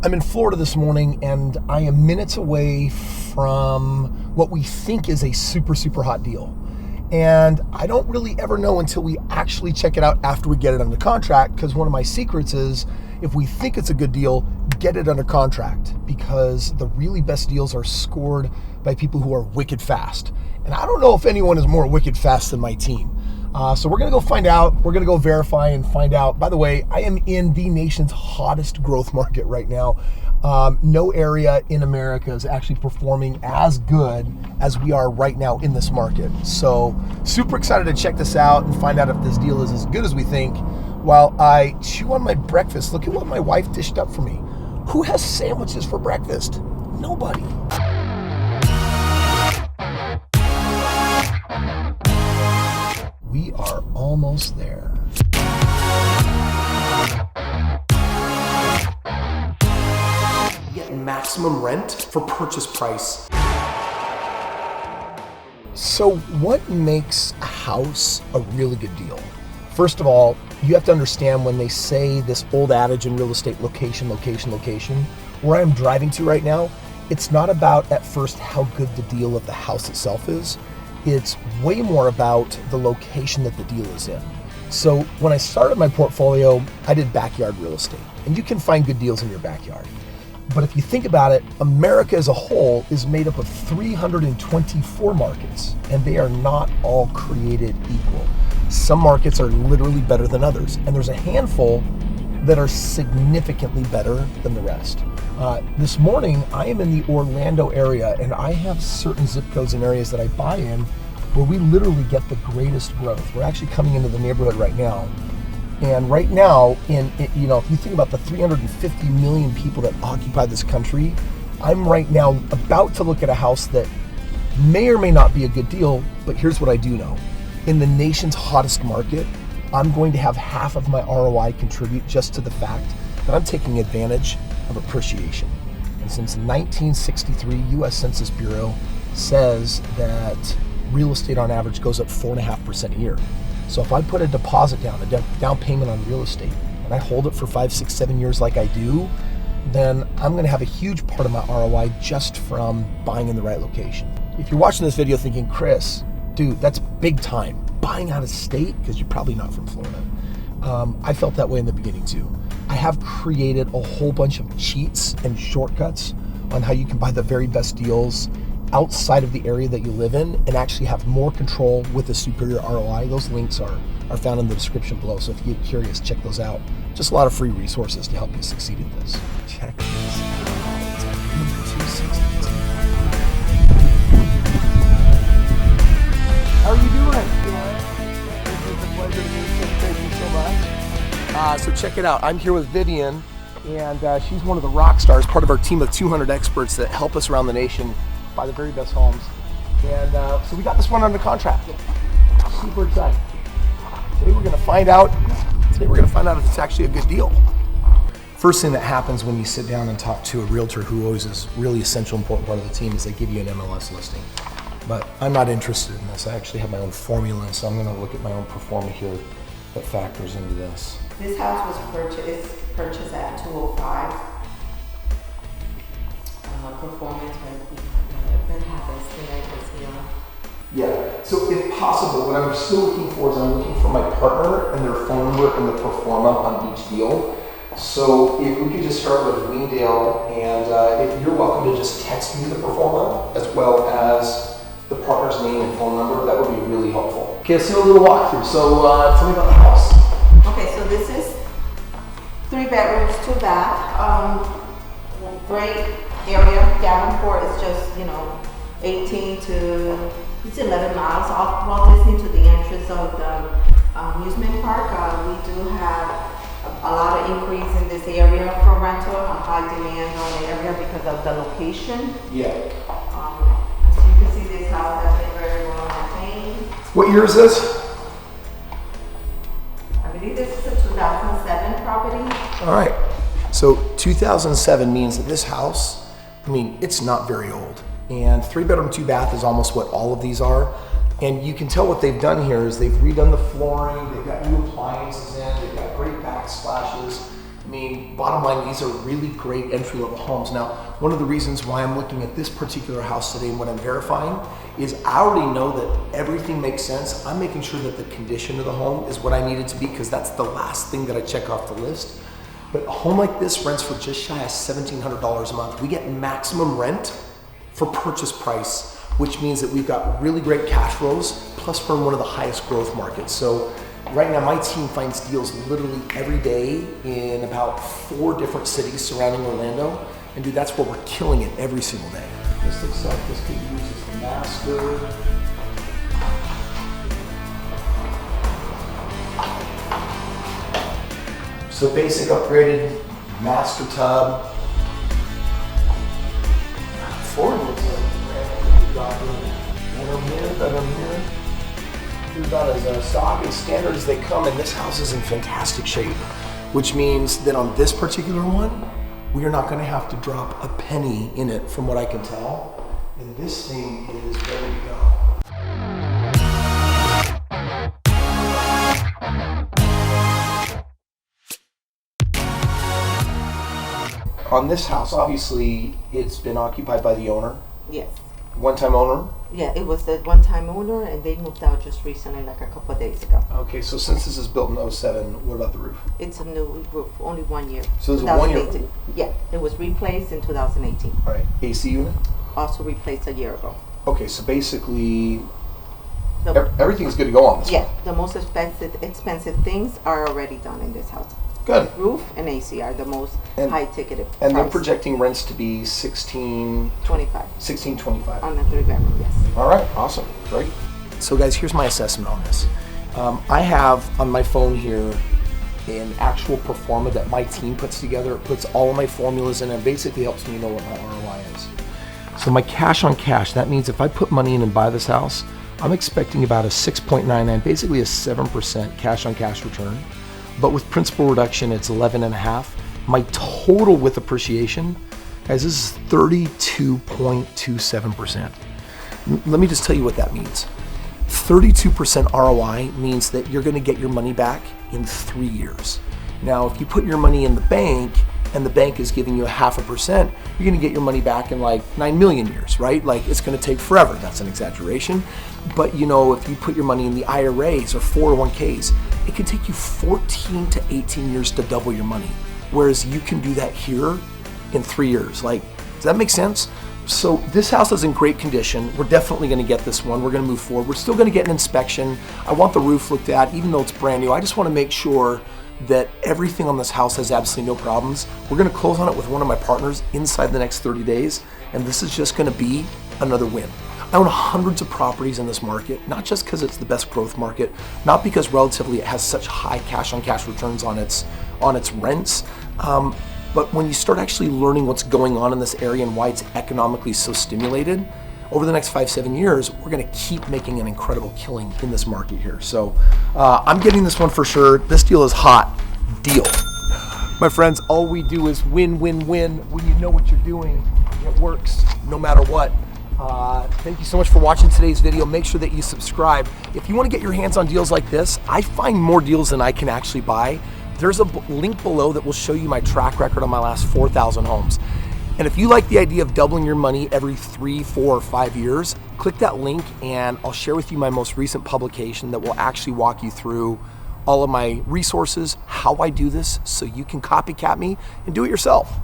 I'm in Florida this morning, and I am minutes away from what we think is a super, super hot deal. And I don't really ever know until we actually check it out after we get it under contract, because one of my secrets is if we think it's a good deal, get it under contract, because the really best deals are scored by people who are wicked fast. And I don't know if anyone is more wicked fast than my team. So we're gonna go find out. We're gonna go verify and find out. By the way, I am in the nation's hottest growth market right now. No area in America is actually performing as good as we are right now in this market. So super excited to check this out and find out if this deal is as good as we think. While I chew on my breakfast, look at what my wife dished up for me. Who has sandwiches for breakfast? Nobody. We are almost there. Get maximum rent for purchase price. So what makes a house a really good deal? First of all, you have to understand when they say this old adage in real estate, location, location, location, where I'm driving to right now, it's not about at first how good the deal of the house itself is. It's way more about the location that the deal is in. So when I started my portfolio, I did backyard real estate, and you can find good deals in your backyard. But if you think about it, America as a whole is made up of 324 markets, and they are not all created equal. Some markets are literally better than others, and there's a handful that are significantly better than the rest. This morning, I am in the Orlando area, and I have certain zip codes and areas that I buy in where we literally get the greatest growth. We're actually coming into the neighborhood right now. And right now, if you think about the 350 million people that occupy this country, I'm right now about to look at a house that may or may not be a good deal, but here's what I do know. In the nation's hottest market, I'm going to have half of my ROI contribute just to the fact that I'm taking advantage of appreciation. And since 1963, U.S. Census Bureau says that real estate on average goes up 4.5% a year. So if I put a deposit down, a down payment on real estate, and I hold it for 5, 6, 7 years like I do, then I'm gonna have a huge part of my ROI just from buying in the right location. If you're watching this video thinking, Kris, dude, that's big time, buying out of state, because you're probably not from Florida. I felt that way in the beginning too. I have created a whole bunch of cheats and shortcuts on how you can buy the very best deals outside of the area that you live in and actually have more control with a superior ROI. Those links are found in the description below, so if you get curious, check those out. Just a lot of free resources to help you succeed at this. Check this out. How are you doing? It's a pleasure to meet you. Thank you so much. So check it out. I'm here with Vivian, and she's one of the rock stars, part of our team of 200 experts that help us around the nation buy the very best homes. And so we got this one under contract. Super excited. Today we're gonna find out if it's actually a good deal. First thing that happens when you sit down and talk to a realtor who always is really essential, important part of the team is they give you an MLS listing. But I'm not interested in this. I actually have my own formula, so I'm gonna look at my own performer here that factors into this. This house was purchased at 205. Performance that happens tonight this year. Yeah, so if possible, what I'm still looking for is I'm looking for my partner and their phone number and the performa on each deal. So if we could just start with Weendale, and if you're welcome to just text me the performa as well as the partner's name and phone number, that would be really helpful. Okay, let's do a little walkthrough. So tell me about the house. Okay, so this is 3 bedrooms, 2 bath. Great area. Davenport is just, 18 to, it's 11 miles off Walt Disney to the entrance of the amusement park. We do have a lot of increase in this area for rental, a high demand on the area because of the location. Yeah. As you can see, this house has been very well maintained. What year is this? I believe this is a 2007 property. All right. So 2007 means that this house, it's not very old. And 3 bedroom, 2 bath is almost what all of these are. And you can tell what they've done here is they've redone the flooring, they've got new appliances in, they've got great backsplashes. I mean, bottom line, these are really great entry-level homes. Now, one of the reasons why I'm looking at this particular house today and what I'm verifying is I already know that everything makes sense. I'm making sure that the condition of the home is what I need it to be, because that's the last thing that I check off the list. But a home like this rents for just shy of $1,700 a month. We get maximum rent for purchase price, which means that we've got really great cash flows, plus we're in one of the highest growth markets. So right now my team finds deals literally every day in about 4 different cities surrounding Orlando. And dude, that's where we're killing it every single day. This looks like this could be used as the master. So basic upgraded master tub. Forward looks like bedroom here. We're about as stock and standard as they come, and this house is in fantastic shape, which means that on this particular one, we are not going to have to drop a penny in it from what I can tell. And this thing is ready to go. On this house, obviously, it's been occupied by the owner. Yes. One-time owner? Yeah, it was the one-time owner, and they moved out just recently, like a couple of days ago. Okay, so since this is built in 07, what about the roof? It's a new roof, only 1 year. So it's a 1 year? Yeah, it was replaced in 2018. All right, AC unit? Also replaced a year ago. Okay, so basically, everything's good to go on this Yeah, one. the most expensive things are already done in this house. Good. Roof and AC are the most high-ticketed And they're price. projecting rents to be 1625 on the 3-bedroom, yes. All right, awesome, great. So guys, here's my assessment on this. I have on my phone here an actual pro forma that my team puts together. It puts all of my formulas in and basically helps me know what my ROI is. So my cash on cash, that means if I put money in and buy this house, I'm expecting about a 6.99, basically a 7% cash on cash return. But with principal reduction, it's 11.5. My total with appreciation, guys, this is 32.27%. Let me just tell you what that means. 32% ROI means that you're gonna get your money back in 3 years. Now, if you put your money in the bank and the bank is giving you a 0.5%, you're gonna get your money back in like 9 million years, right? Like it's gonna take forever. That's an exaggeration. But you know, if you put your money in the IRAs or 401ks, it can take you 14 to 18 years to double your money. Whereas you can do that here in 3 years. Like, does that make sense? So this house is in great condition. We're definitely gonna get this one. We're gonna move forward. We're still gonna get an inspection. I want the roof looked at, even though it's brand new. I just wanna make sure that everything on this house has absolutely no problems. We're gonna close on it with one of my partners inside the next 30 days, and this is just gonna be another win. I own hundreds of properties in this market, not just because it's the best growth market, not because relatively it has such high cash on cash returns on its rents, but when you start actually learning what's going on in this area and why it's economically so stimulated, over the next 5-7 years, we're gonna keep making an incredible killing in this market here. So I'm getting this one for sure. This deal is hot. Deal. My friends, all we do is win, win, win. When you know what you're doing, it works no matter what. Thank you so much for watching today's video. Make sure that you subscribe. If you want to get your hands on deals like this, I find more deals than I can actually buy. There's a link below that will show you my track record on my last 4,000 homes. And if you like the idea of doubling your money every 3, 4, or 5 years, click that link and I'll share with you my most recent publication that will actually walk you through all of my resources, how I do this, so you can copycat me and do it yourself.